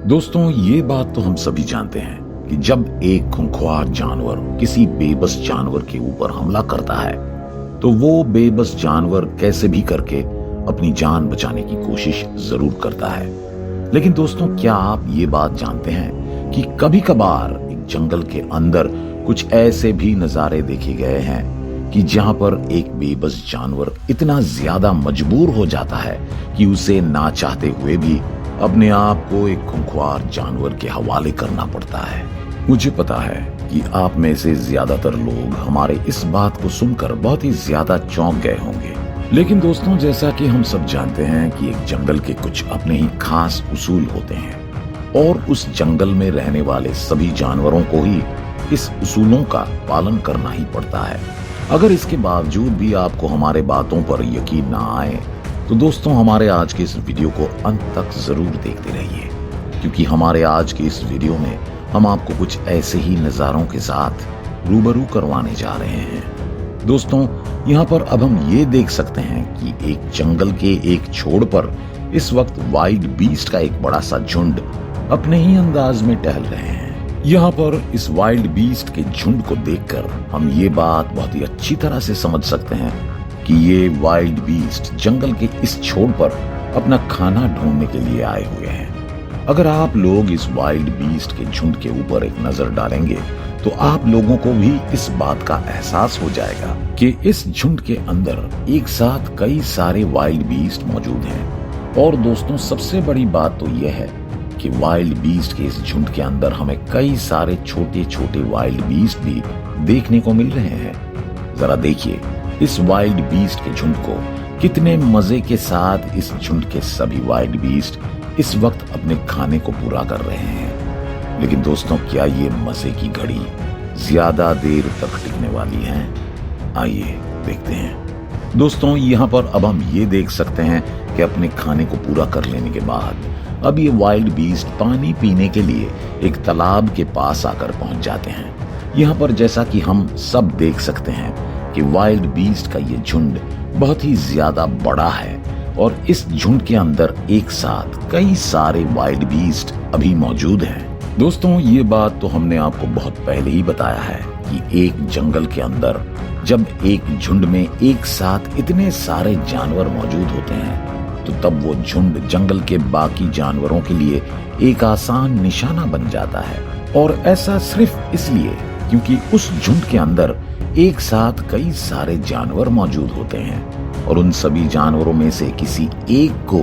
दोस्तों, ये बात तो हम सभी जानते हैं कि जब एक खूंखार जानवर किसी बेबस जानवर के ऊपर हमला करता है तो वो बेबस जानवर कैसे भी करके अपनी जान बचाने की कोशिश जरूर करता है। लेकिन दोस्तों, क्या आप ये बात जानते हैं कि कभी कभार एक जंगल के अंदर कुछ ऐसे भी नजारे देखे गए हैं कि जहां पर एक बेबस जानवर इतना ज्यादा मजबूर हो जाता है कि उसे ना चाहते हुए भी अपने आप को एक खूंखार जानवर के हवाले करना पड़ता है। मुझे पता है कि आप में से ज्यादातर लोग हमारे इस बात को सुनकर बहुत ही ज्यादा चौंक गए होंगे। लेकिन दोस्तों, जैसा कि हम सब जानते हैं कि एक जंगल के कुछ अपने ही खास उसूल होते हैं और उस जंगल में रहने वाले सभी जानवरों को ही इस उसूलों का पालन करना ही पड़ता है। अगर इसके बावजूद भी आपको हमारे बातों पर यकीन ना आए तो दोस्तों, हमारे आज के इस वीडियो को अंत तक जरूर देखते रहिए, क्योंकि हमारे आज के इस वीडियो में हम आपको कुछ ऐसे ही नजारों के साथ रूबरू करवाने जा रहे हैं। दोस्तों, यहाँ पर अब हम ये देख सकते हैं कि एक जंगल के एक छोर पर इस वक्त वाइल्ड बीस्ट का एक बड़ा सा झुंड अपने ही अंदाज में टहल रहे हैं। यहाँ पर इस वाइल्ड बीस्ट के झुंड को देखकर हम ये बात बहुत ही अच्छी तरह से समझ सकते हैं कि ये वाइल्ड बीस्ट जंगल के इस छोर पर अपना खाना ढूंढने के लिए आए हुए हैं। अगर आप लोग इस वाइल्ड बीस्ट के झुंड के ऊपर एक नजर डालेंगे तो आप लोगों को भी इस बात का एहसास हो जाएगा कि इस झुंड के अंदर एक साथ कई सारे वाइल्ड बीस्ट मौजूद हैं। और दोस्तों, सबसे बड़ी बात तो यह है कि वाइल्ड बीस्ट के इस झुंड के अंदर हमें कई सारे छोटे छोटे वाइल्ड बीस्ट भी देखने को मिल रहे हैं। जरा देखिए इस वाइल्ड बीस्ट के झुंड को, कितने मजे के साथ इस झुंड के सभी वाइल्ड बीस्ट इस वक्त अपने खाने को पूरा कर रहे हैं। लेकिन दोस्तों, क्या ये मजे की घड़ी ज्यादा देर तक टिकने वाली है? आइए देखते हैं। दोस्तों, यहाँ पर अब हम ये देख सकते हैं कि अपने खाने को पूरा कर लेने के बाद अब ये वाइल्ड बीस्ट पानी पीने के लिए एक तालाब के पास आकर पहुंच जाते हैं। यहाँ पर जैसा कि हम सब देख सकते हैं कि वाइल्ड बीस्ट का ये झुंड बहुत ही ज्यादा बड़ा है और इस झुंड के अंदर एक साथ कई सारे वाइल्ड बीस्ट अभी मौजूद हैं। दोस्तों, ये बात तो हमने आपको बहुत पहले ही बताया है कि एक जंगल के अंदर जब एक झुंड में एक साथ इतने सारे जानवर मौजूद होते हैं तो तब वो झुंड जंगल के बाकी जानवरों के लिए एक आसान निशाना बन जाता है। और ऐसा सिर्फ इसलिए क्योंकि उस झुंड के अंदर एक साथ कई सारे जानवर मौजूद होते हैं और उन सभी जानवरों में से किसी एक को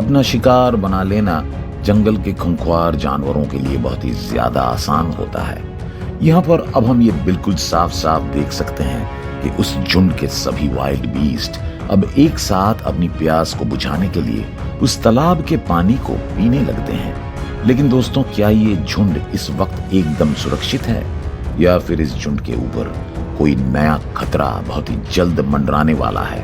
अपना शिकार बना लेना जंगल के खूंखार जानवरों के लिए बहुत ही ज्यादा आसान होता है। यहाँ पर अब हम ये बिल्कुल साफ साफ देख सकते हैं कि उस झुंड के सभी वाइल्ड बीस्ट अब एक साथ अपनी प्यास को बुझाने के लिए उस तालाब के पानी को पीने लगते हैं। लेकिन दोस्तों, क्या ये झुंड इस वक्त एकदम सुरक्षित है या फिर इस झुंड के ऊपर कोई नया खतरा बहुत ही जल्द मंडराने वाला है?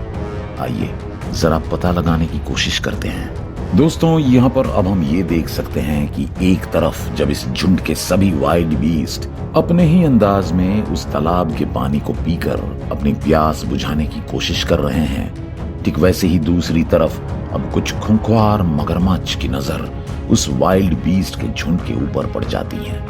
आइए जरा पता लगाने की कोशिश करते हैं। दोस्तों, यहाँ पर अब हम ये देख सकते हैं कि एक तरफ जब इस झुंड के सभी वाइल्ड बीस्ट अपने ही अंदाज में उस तालाब के पानी को पीकर अपनी प्यास बुझाने की कोशिश कर रहे हैं, ठीक वैसे ही दूसरी तरफ अब कुछ खूंखार मगरमच्छ की नजर उस वाइल्ड बीस्ट के झुंड के ऊपर पड़ जाती है।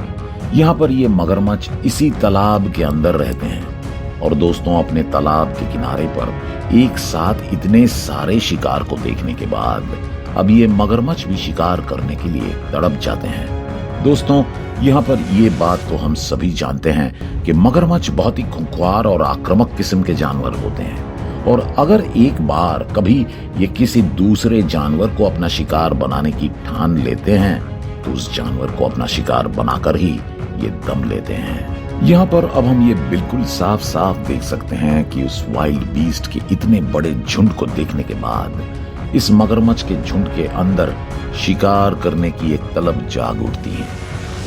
यहाँ पर ये मगरमच्छ इसी तालाब के अंदर रहते हैं और दोस्तों, अपने तालाब के किनारे पर एक साथ इतने सारे शिकार को देखने के बाद अब ये मगरमच्छ भी शिकार करने के लिए तड़प जाते हैं। दोस्तों, यहाँ पर ये बात तो हम सभी जानते हैं कि मगरमच्छ बहुत ही खूंखार और आक्रामक किस्म के जानवर होते हैं और अगर एक बार कभी ये किसी दूसरे जानवर को अपना शिकार बनाने की ठान लेते हैं तो उस जानवर को अपना शिकार बनाकर ही ये दम लेते हैं। यहाँ पर अब हम ये बिल्कुल साफ साफ देख सकते हैं कि उस वाइल्ड बीस्ट के इतने बड़े झुंड को देखने के बाद इस मगरमच्छ के झुंड के अंदर शिकार करने की एक तलब जाग उठती है।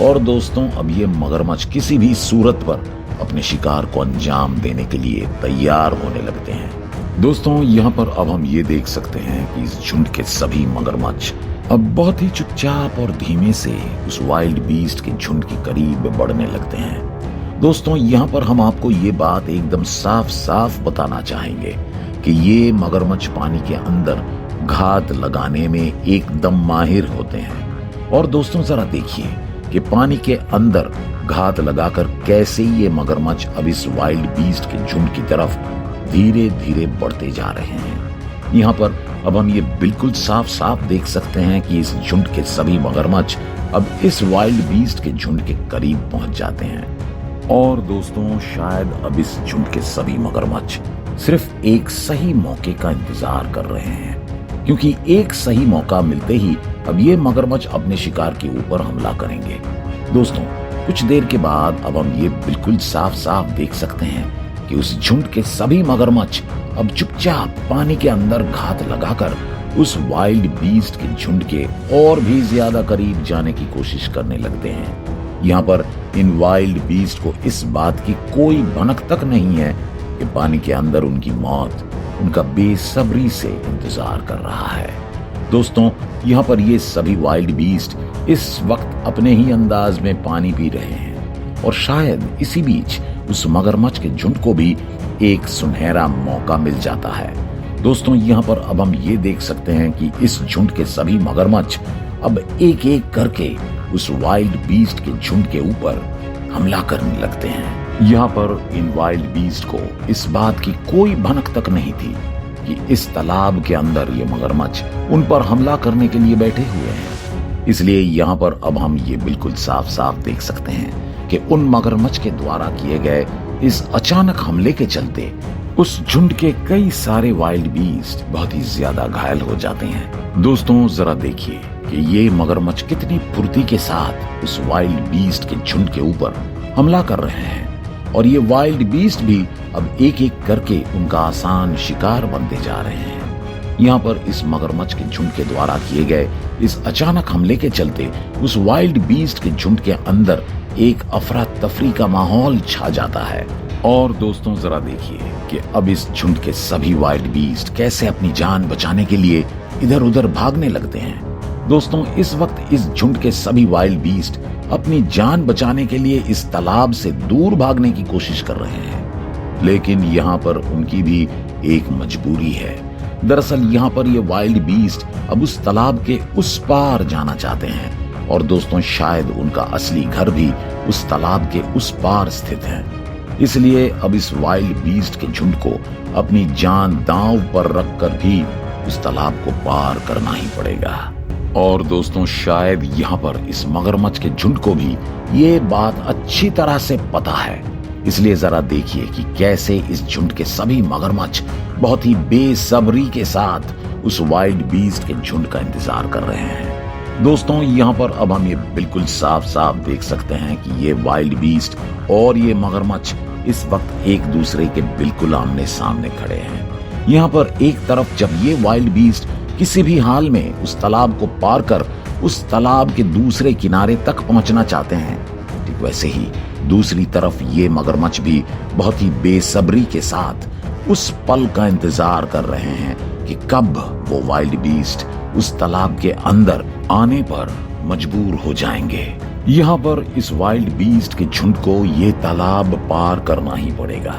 और दोस्तों, अब ये मगरमच्छ किसी भी सूरत पर अपने शिकार को अंजाम देने के लिए तैयार होने लगते हैं। दोस्तों, यहाँ पर अब हम ये देख सकते हैं कि इस झुंड के सभी मगरमच्छ अब बहुत ही चुपचाप और धीमे से उस वाइल्ड बीस्ट के झुंड के करीब बढ़ने लगते हैं। दोस्तों, यहाँ पर हम आपको ये बात एकदम साफ साफ बताना चाहेंगे कि ये मगरमच्छ पानी के अंदर घात लगाने में एकदम माहिर होते हैं। और दोस्तों जरा देखिए कि पानी के अंदर घात लगाकर कैसे ये मगरमच्छ अब इस वाइल्ड बीस्ट के झुंड की तरफ धीरे धीरे बढ़ते जा रहे हैं। यहाँ पर अब हम ये बिल्कुल साफ साफ देख सकते हैं कि इस झुंड के सभी मगरमच्छ अब इस वाइल्ड बीस्ट के झुंड के करीब पहुंच जाते हैं। और दोस्तों शायद अब इस झुंड के सभी मगरमच्छ सिर्फ एक सही मौके का इंतजार कर रहे हैं, क्योंकि एक सही मौका मिलते ही अब ये मगरमच्छ अपने शिकार के ऊपर हमला करेंगे। दोस्तों कुछ देर के बाद अब हम ये बिल्कुल साफ साफ देख सकते हैं कि उस झुंड के सभी मगरमच्छ अब चुपचाप पानी के अंदर घात लगाकर उस वाइल्ड बीस्ट के झुंड के और भी ज्यादा करीब जाने की कोशिश करने लगते हैं। यहाँ पर इन वाइल्ड बीस्ट को इस बात की कोई भनक तक नहीं है कि पानी के अंदर उनकी मौत उनका बेसब्री से इंतजार कर रहा है। दोस्तों यहाँ पर ये सभी वाइल्ड बीस्ट इस वक्त अपने ही अंदाज में पानी पी रहे हैं और शायद इसी बीच उस मगरमच्छ के झुंड को भी एक सुनहरा मौका मिल जाता है। दोस्तों यहाँ पर अब हम ये देख सकते हैं कि इस झुंड के सभी मगरमच्छ अब एक एक करके उस वाइल्ड बीस्ट के झुंड के ऊपर हमला करने लगते हैं। यहाँ पर इन वाइल्ड बीस्ट को इस बात की कोई भनक तक नहीं थी कि इस तालाब के अंदर ये मगरमच्छ उन पर हमला करने के लिए बैठे हुए हैं। इसलिए यहाँ पर अब हम ये बिल्कुल साफ साफ देख सकते हैं कि उन मगरमच्छ के द्वारा किए गए इस अचानक हमले के चलते उस झुंड के कई सारे वाइल्ड बीस्ट बहुत ही ज्यादा घायल हो जाते हैं। दोस्तों जरा देखिए कि ये मगरमच्छ कितनी फुर्ती के साथ उस वाइल्ड बीस्ट के झुंड के ऊपर हमला कर रहे हैं और ये वाइल्ड बीस्ट भी अब एक एक करके उनका आसान शिकार बनते जा रहे हैं। यहाँ पर इस मगरमच्छ के झुंड के द्वारा किए गए इस अचानक हमले के चलते उस वाइल्ड बीस्ट के झुंड के अंदर एक अफरा तफरी का माहौल छा जाता है। और दोस्तों जरा देखिए कि अब इस झुंड के सभी वाइल्ड बीस्ट कैसे अपनी जान बचाने के लिए इधर उधर भागने लगते हैं। दोस्तों इस वक्त इस झुंड के सभी वाइल्ड बीस्ट अपनी जान बचाने के लिए इस तालाब से दूर भागने की कोशिश कर रहे हैं, लेकिन यहाँ पर उनकी भी एक मजबूरी है। दरअसल यहाँ पर ये वाइल्ड बीस्ट अब उस तालाब के उस पार जाना चाहते हैं और दोस्तों शायद उनका असली घर भी उस तालाब के उस पार स्थित है। इसलिए अब इस वाइल्ड बीस्ट के झुंड को अपनी जान दांव पर रखकर भी उस तालाब को पार करना ही पड़ेगा। और दोस्तों शायद यहाँ पर इस मगरमच्छ के झुंड को भी ये बात अच्छी तरह से पता है। इसलिए जरा देखिए कि कैसे इस झुंड के सभी मगरमच्छ बहुत ही बेसब्री के साथ उस वाइल्ड बीस्ट के झुंड का इंतजार कर रहे हैं। दोस्तों यहाँ पर अब हम ये बिल्कुल साफ साफ देख सकते हैं कि ये वाइल्ड बीस्ट और ये मगरमच्छ इस वक्त एक दूसरे के बिल्कुल आमने सामने खड़े हैं। यहाँ पर एक तरफ जब ये वाइल्ड बीस्ट किसी भी हाल में उस तालाब को पार कर उस तालाब के दूसरे किनारे तक पहुंचना चाहते हैं, ठीक वैसे ही दूसरी तरफ ये मगरमच्छ भी बहुत ही बेसब्री के साथ उस पल का इंतजार कर रहे हैं कि कब वो वाइल्ड बीस्ट उस तालाब के अंदर आने पर मजबूर हो जाएंगे। यहाँ पर इस वाइल्ड बीस्ट के झुंड को ये तालाब पार करना ही पड़ेगा,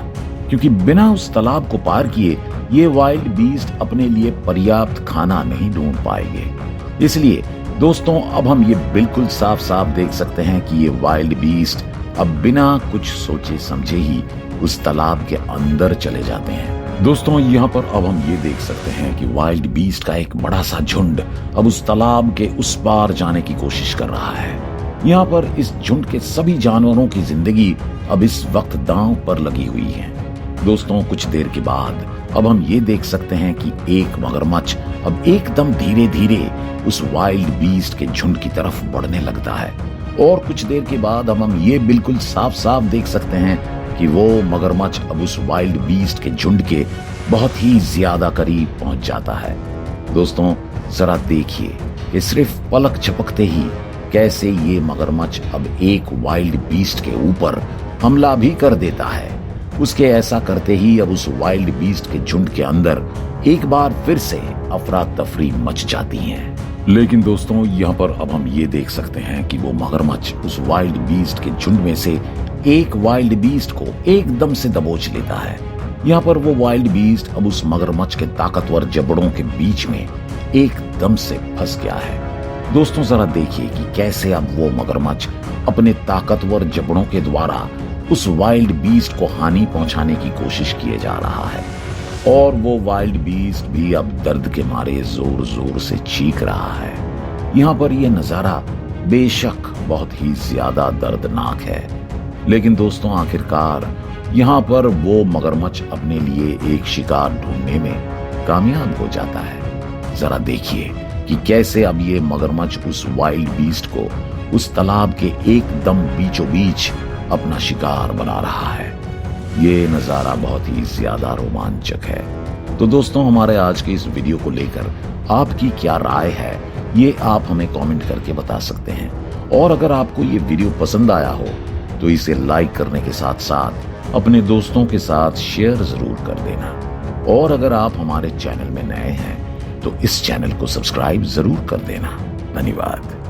क्योंकि बिना उस तालाब को पार किए ये वाइल्ड बीस्ट अपने लिए पर्याप्त खाना नहीं ढूंढ पाएंगे। इसलिए दोस्तों अब हम ये बिल्कुल साफ साफ देख सकते हैं कि ये वाइल्ड बीस्ट अब बिना कुछ सोचे समझे ही उस तालाब के अंदर चले जाते हैं। दोस्तों यहाँ पर अब हम ये देख सकते हैं कि वाइल्ड बीस्ट का एक बड़ा सा झुंड अब उस तालाब के उस पार जाने की कोशिश कर रहा है। यहाँ पर इस झुंड के सभी जानवरों की जिंदगी अब इस वक्त दांव पर लगी हुई है। दोस्तों कुछ देर के बाद अब हम ये देख सकते हैं कि एक मगरमच्छ अब एकदम धीरे धीरे उस वाइल्ड बीस्ट के झुंड की तरफ बढ़ने लगता है और कुछ देर के बाद अब हम ये बिल्कुल साफ साफ देख सकते हैं कि वो मगरमच्छ अब उस वाइल्ड बीस्ट के झुंड के बहुत ही ज्यादा करीब पहुंच जाता है। दोस्तों जरा देखिए कि सिर्फ पलक झपकते ही कैसे ये मगरमच्छ अब एक वाइल्ड बीस्ट के ऊपर हमला भी कर देता है। उसके ऐसा करते ही अब उस वाइल्ड बीस्ट के झुंड के अंदर एक बार फिर से अफरा तफरी मच जाती है। लेकिन दोस्तों यहाँ पर अब हम ये देख सकते हैं कि वो मगरमच्छ उस वाइल्ड बीस्ट के झुंड में से एक वाइल्ड बीस्ट को एकदम से दबोच लेता है। यहाँ पर वो वाइल्ड बीस्ट अब उस मगरमच्छ के ताकतवर जबड़ों के बीच में एकदम से फंस गया है। दोस्तों जरा देखिए कि कैसे अब वो मगरमच्छ अपने ताकतवर जबड़ों के द्वारा उस वाइल्ड बीस्ट को हानि पहुंचाने की कोशिश किए जा रहा है और वो वाइल्ड बीस्ट भी अब दर्द के मारे जोर जोर से चीख रहा है। यहाँ पर यह नजारा बेशक बहुत ही ज्यादा दर्दनाक है, लेकिन दोस्तों आखिरकार यहाँ पर वो मगरमच्छ अपने लिए एक शिकार ढूंढने में कामयाब हो जाता है। जरा देखिए कि कैसे अब ये मगरमच्छ उस वाइल्ड बीस्ट को उस तालाब के एकदम बीचों बीच अपना शिकार बना रहा है। ये नजारा बहुत ही ज्यादा रोमांचक है। तो दोस्तों हमारे आज के इस वीडियो को लेकर आपकी क्या राय है, ये आप हमें कमेंट करके बता सकते हैं। और अगर आपको ये वीडियो पसंद आया हो तो इसे लाइक करने के साथ साथ अपने दोस्तों के साथ शेयर जरूर कर देना। और अगर आप हमारे चैनल में नए हैं तो इस चैनल को सब्सक्राइब जरूर कर देना। धन्यवाद।